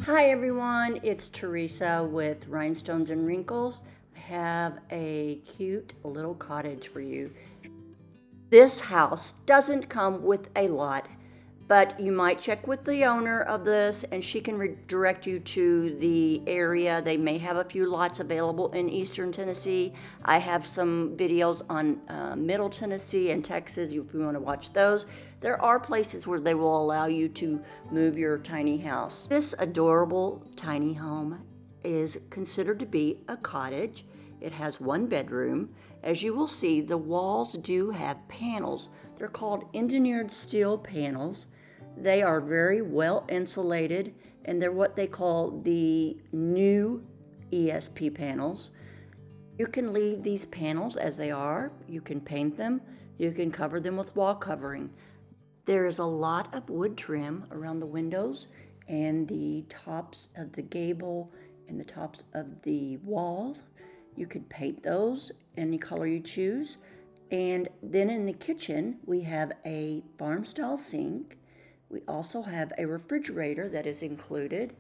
Hi everyone, it's Teresa with Rhinestones and Wrinkles. I have a cute little cottage for you. This house doesn't come with a lot, but you might check with the owner of this and she can redirect you to the area. They may have a few lots available in Eastern Tennessee. I have some videos on Middle Tennessee and Texas if you want to watch those. There are places where they will allow you to move your tiny house. This adorable tiny home is considered to be a cottage. It has one bedroom. As you will see, the walls do have panels. They're called engineered steel panels. They are very well insulated, and they're what they call the new ESP panels. You can leave these panels as they are. You can paint them. You can cover them with wall covering. There is a lot of wood trim around the windows and the tops of the gable and the tops of the walls. You could paint those any color you choose. And then in the kitchen, we have a farm-style sink. We also have a refrigerator that is included,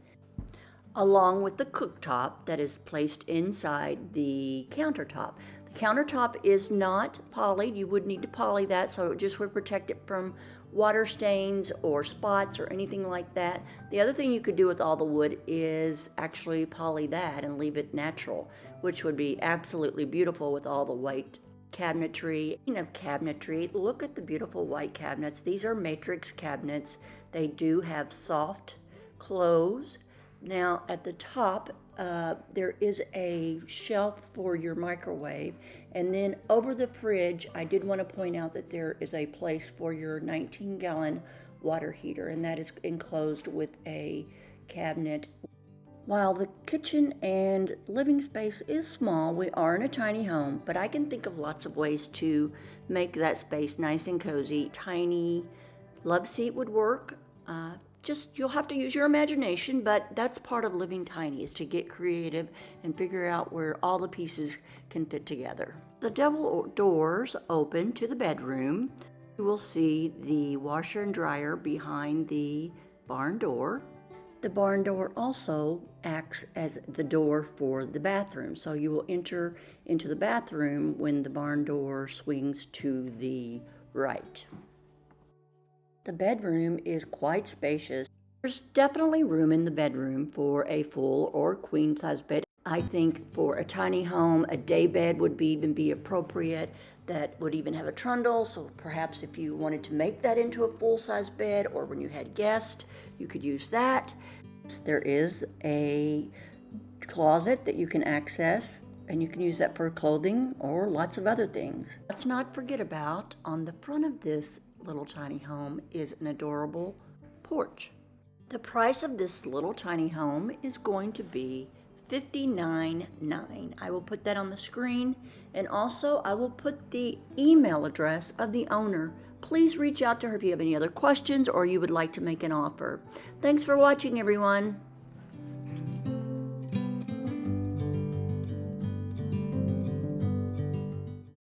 along with the cooktop that is placed inside the countertop. The countertop is not polyed. You would need to poly that, so it just would protect it from water stains or spots or anything like that. The other thing you could do with all the wood is actually poly that and leave it natural, which would be absolutely beautiful with all the white cabinetry. Speaking of cabinetry, look at the beautiful white cabinets. These are matrix cabinets. They do have soft close. Now at the top, there is a shelf for your microwave, and then over the fridge, I did want to point out that there is a place for your 19-gallon water heater, and that is enclosed with a cabinet. While the kitchen and living space is small, we are in a tiny home, but I can think of lots of ways to make that space nice and cozy. Tiny love seat would work. You'll have to use your imagination, but that's part of living tiny, is to get creative and figure out where all the pieces can fit together. The double doors open to the bedroom. You will see the washer and dryer behind the barn door. The barn door also acts as the door for the bathroom, so you will enter into the bathroom when the barn door swings to the right. The bedroom is quite spacious. There's definitely room in the bedroom for a full or queen size bed. I think for a tiny home, a day bed would even be appropriate. That would even have a trundle, so perhaps if you wanted to make that into a full-size bed, or when you had guests, you could use that. There is a closet that you can access, and you can use that for clothing or lots of other things. Let's not forget about, on the front of this little tiny home is an adorable porch. The price of this little tiny home is going to be $59.9. I will put that on the screen, and also I will put the email address of the owner. Please reach out to her if you have any other questions or you would like to make an offer. Thanks for watching, everyone.